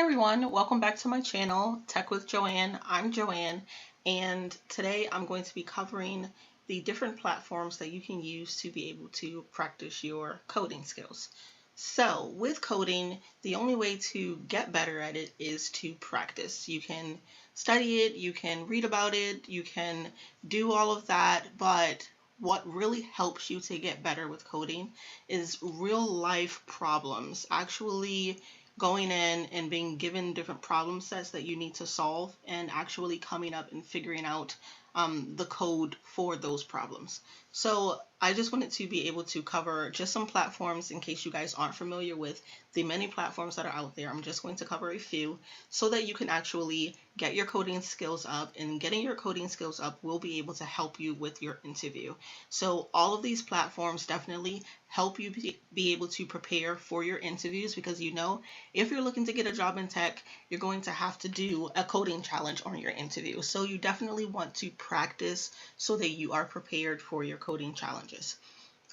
everyone, welcome back to my channel, Tech with Joanne. I'm Joanne, and today I'm going to be covering the different platforms that you can use to be able to practice your coding skills. So with coding, the only way to get better at it is to practice. You can study it, you can read about it, you can do all of that, but what really helps you to get better with coding is real life problems, actually going in and being given different problem sets that you need to solve and actually coming up and figuring out the code for those problems. So I just wanted to be able to cover just some platforms in case you guys aren't familiar with the many platforms that are out there. I'm just going to cover a few so that you can actually get your coding skills up, and getting your coding skills up will be able to help you with your interview. So all of these platforms definitely help you be able to prepare for your interviews, because if you're looking to get a job in tech, you're going to have to do a coding challenge on your interview. So you definitely want to practice so that you are prepared for your coding challenges.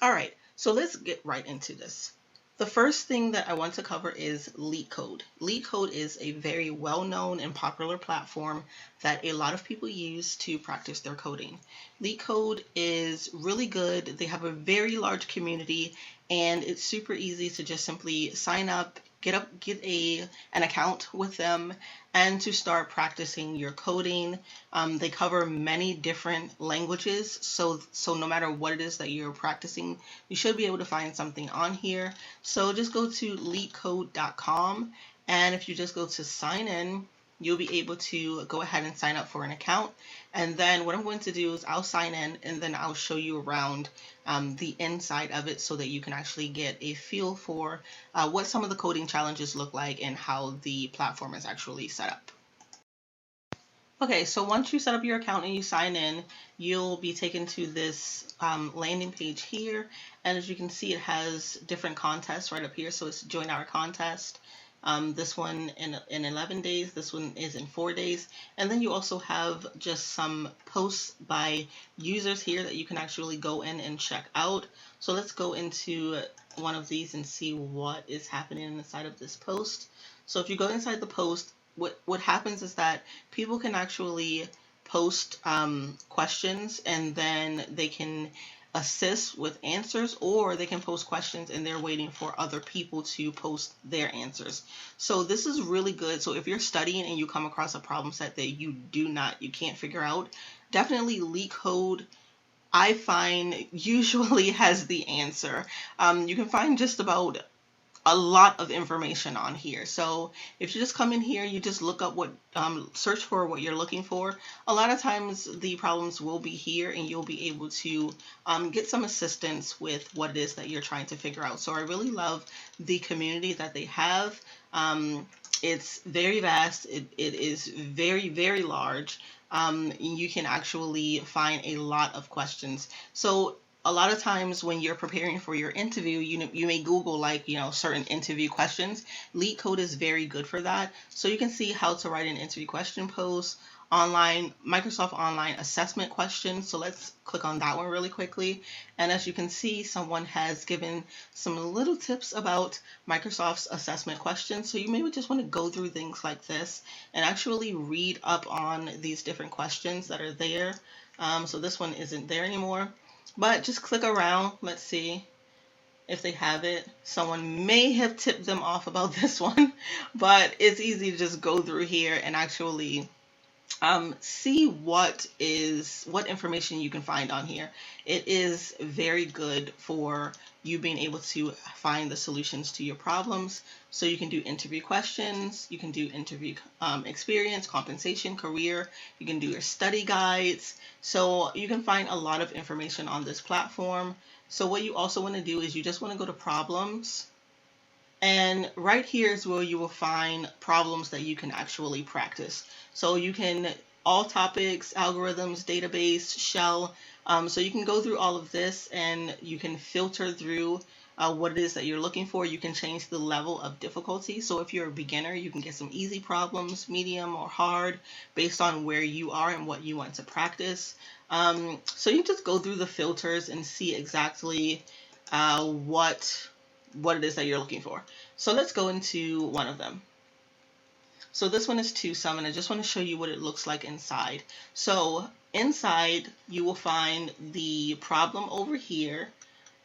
All right, so let's get right into this. The first thing that I want to cover is LeetCode. LeetCode is a very well-known and popular platform that a lot of people use to practice their coding. LeetCode is really good. They have a very large community, and it's super easy to just simply sign up, get an account with them, and to start practicing your coding. They cover many different languages, so no matter what it is that you're practicing, you should be able to find something on here. So just go to leetcode.com, and if you just go to sign in, you'll be able to go ahead and sign up for an account. And then what I'm going to do is I'll sign in, and then I'll show you around the inside of it so that you can actually get a feel for what some of the coding challenges look like and how the platform is actually set up. Okay, so once you set up your account and you sign in, you'll be taken to this landing page here. And as you can see, it has different contests right up here. So it's join our contest. This one in 11 days, this one is in 4 days. And then you also have just some posts by users here that you can actually go in and check out. So let's go into one of these and see what is happening inside of this post. So if you go inside the post, what happens is that people can actually post questions, and then they can assist with answers, or they can post questions and they're waiting for other people to post their answers. So this is really good. So if you're studying and you come across a problem set that you can't figure out, definitely LeetCode, I find, usually has the answer. You can find just about a lot of information on here. So if you just come in here, you just look up search for what you're looking for. A lot of times the problems will be here, and you'll be able to get some assistance with what it is that you're trying to figure out. So I really love the community that they have. It's very vast. It is very, very large. You can actually find a lot of questions. So a lot of times when you're preparing for your interview, you may Google certain interview questions. LeetCode is very good for that. So you can see how to write an interview question post, Microsoft Online assessment questions. So let's click on that one really quickly. And as you can see, someone has given some little tips about Microsoft's assessment questions. So you may just want to go through things like this and actually read up on these different questions that are there. So this one isn't there anymore. But just click around. Let's see if they have it. Someone may have tipped them off about this one, but it's easy to just go through here and actually see what information you can find on here. It is very good for you being able to find the solutions to your problems. So you can do interview questions, you can do interview experience, compensation, career, you can do your study guides. So you can find a lot of information on this platform. So what you also want to do is you just want to go to problems. And right here is where you will find problems that you can actually practice. So you can, all topics, algorithms, database, shell. So you can go through all of this, and you can filter through what it is that you're looking for. You can change the level of difficulty. So if you're a beginner, you can get some easy problems, medium, or hard, based on where you are and what you want to practice. So you just go through the filters and see exactly what it is that you're looking for. So let's go into one of them. So this one is twosome, and I just want to show you what it looks like inside. So inside you will find the problem over here,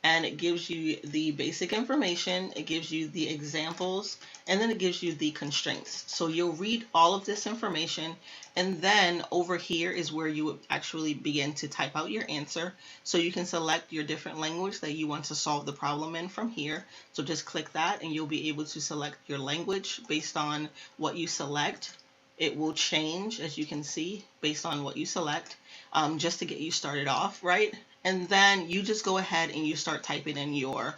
and it gives you the basic information, it gives you the examples, and then it gives you the constraints. So you'll read all of this information, and then over here is where you would actually begin to type out your answer. So you can select your different language that you want to solve the problem in from here. So just click that and you'll be able to select your language based on what you select. It will change, as you can see, based on what you select, just to get you started off, right? And then you just go ahead and you start typing in your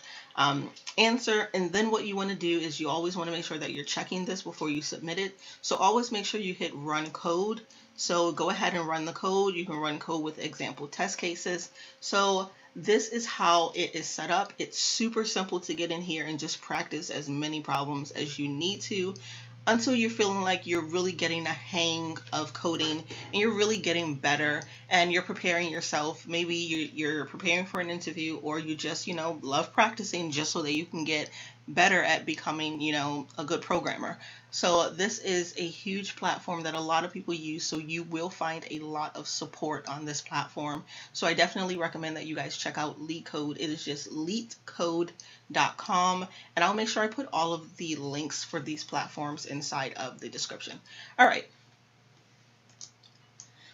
answer. And then what you want to do is you always want to make sure that you're checking this before you submit it. So always make sure you hit run code. So go ahead and run the code. You can run code with example test cases. So this is how it is set up. It's super simple to get in here and just practice as many problems as you need to, until you're feeling like you're really getting a hang of coding and you're really getting better and you're preparing yourself. Maybe you're preparing for an interview, or you just, love practicing just so that you can get better at becoming, a good programmer. So this is a huge platform that a lot of people use, so you will find a lot of support on this platform. So I definitely recommend that you guys check out LeetCode. It is just leetcode.com, and I'll make sure I put all of the links for these platforms inside of the description. All right.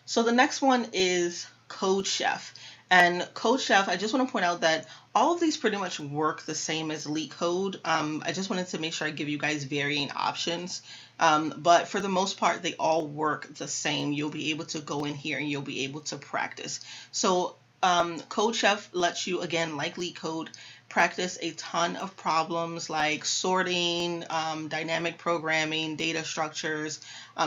So the next one is CodeChef. And CodeChef, I just want to point out that all of these pretty much work the same as LeetCode. I just wanted to make sure I give you guys varying options. But for the most part, they all work the same. You'll be able to go in here and you'll be able to practice. So CodeChef lets you, again, like LeetCode, practice a ton of problems like sorting, dynamic programming, data structures.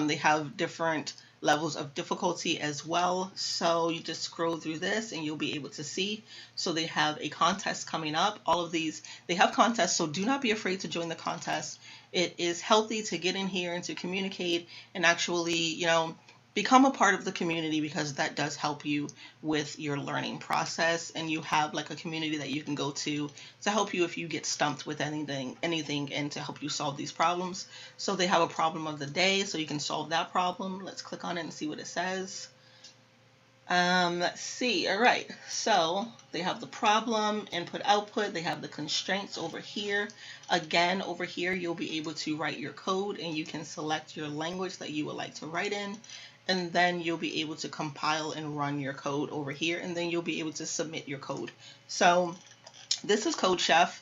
They have different levels of difficulty as well. So you just scroll through this and you'll be able to see. So they have a contest coming up. All of these, they have contests, so do not be afraid to join the contest. It is healthy to get in here and to communicate and actually, become a part of the community, because that does help you with your learning process, and you have like a community that you can go to help you if you get stumped with anything, and to help you solve these problems. So they have a problem of the day, so you can solve that problem. Let's click on it and see what it says. Let's see. All right, so they have the problem, input, output. They have the constraints over here. Again, over here, you'll be able to write your code, and you can select your language that you would like to write in. And then you'll be able to compile and run your code over here, and then you'll be able to submit your code. So this is CodeChef.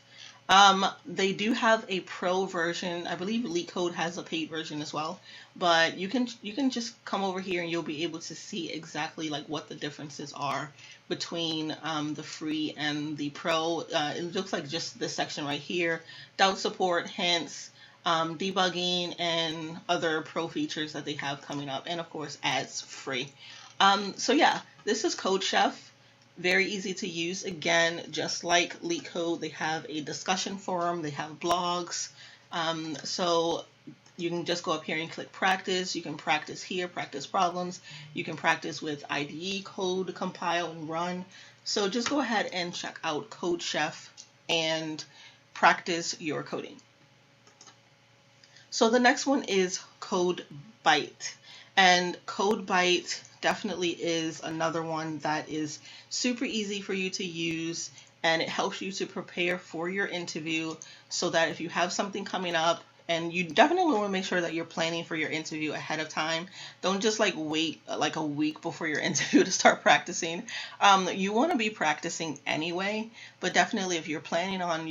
They do have a pro version. I believe LeetCode has a paid version as well, but you can just come over here and you'll be able to see exactly like what the differences are between the free and the pro. It looks like just this section right here: doubt support, hints, debugging, and other pro features that they have coming up, and of course ads free. So yeah, this is CodeChef. Very easy to use. Again, just like LeetCode, they have a discussion forum, they have blogs. So you can just go up here and click practice. You can practice here, practice problems. You can practice with IDE code, compile and run. So just go ahead and check out CodeChef and practice your coding. So the next one is CodeByte. And CodeByte definitely is another one that is super easy for you to use, and it helps you to prepare for your interview, so that if you have something coming up, and you definitely want to make sure that you're planning for your interview ahead of time. Don't just like wait like a week before your interview to start practicing. You want to be practicing anyway, but definitely if you're planning on,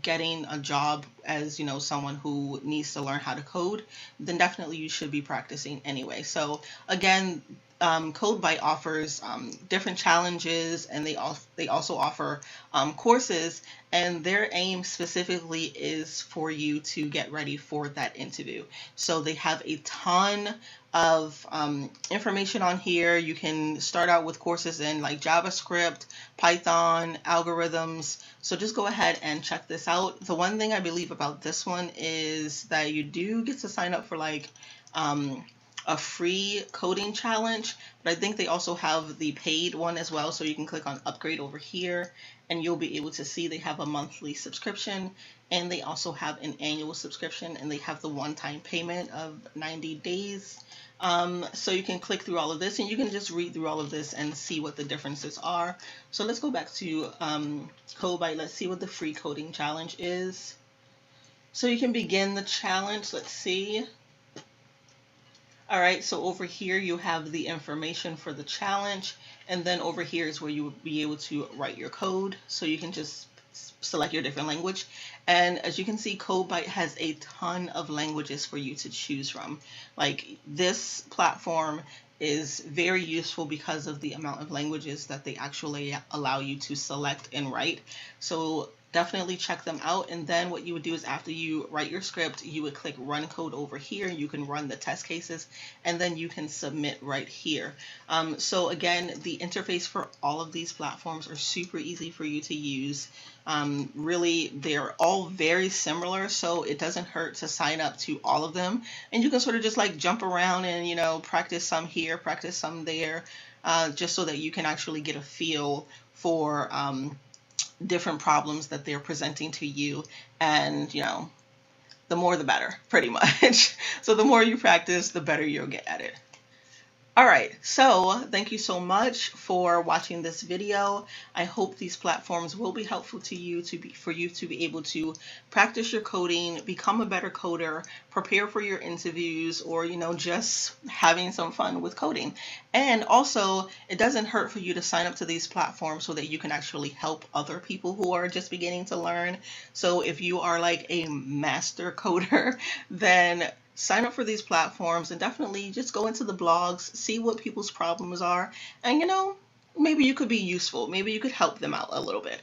getting a job as, someone who needs to learn how to code, then definitely you should be practicing anyway. So again, CodeByte offers different challenges, and they also offer courses, and their aim specifically is for you to get ready for that interview. So they have a ton of information on here. You can start out with courses in like JavaScript, Python, algorithms. So just go ahead and check this out. The one thing I believe about this one is that you do get to sign up for like a free coding challenge, but I think they also have the paid one as well. So you can click on upgrade over here and you'll be able to see they have a monthly subscription, and they also have an annual subscription, and they have the one-time payment of 90 days. So you can click through all of this and you can just read through all of this and see what the differences are. So let's go back to CodeByte. Let's see what the free coding challenge is. So you can begin the challenge. Let's see. All right, so over here you have the information for the challenge, and then over here is where you would be able to write your code. So you can just select your different language, and as you can see, CodeByte has a ton of languages for you to choose from. Like, this platform is very useful because of the amount of languages that they actually allow you to select and write. So definitely check them out. And then what you would do is, after you write your script, you would click run code over here. You can run the test cases and then you can submit right here. So again, the interface for all of these platforms are super easy for you to use. Really, they're all very similar, so it doesn't hurt to sign up to all of them, and you can sort of just like jump around and, you know, practice some here, practice some there, just so that you can actually get a feel for different problems that they're presenting to you. And, you know, the more the better, pretty much. So the more you practice, the better you'll get at it. All right, so thank you so much for watching this video. I hope these platforms will be helpful to you, for you to be able to practice your coding, become a better coder, prepare for your interviews, or, you know, just having some fun with coding. And also, it doesn't hurt for you to sign up to these platforms so that you can actually help other people who are just beginning to learn. So if you are like a master coder, then sign up for these platforms and definitely just go into the blogs, see what people's problems are, and, you know, maybe you could be useful. Maybe you could help them out a little bit.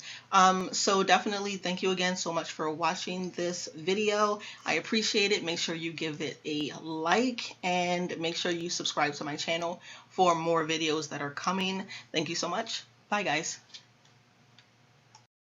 So definitely thank you again so much for watching this video. I appreciate it. Make sure you give it a like and make sure you subscribe to my channel for more videos that are coming. Thank you so much. Bye, guys.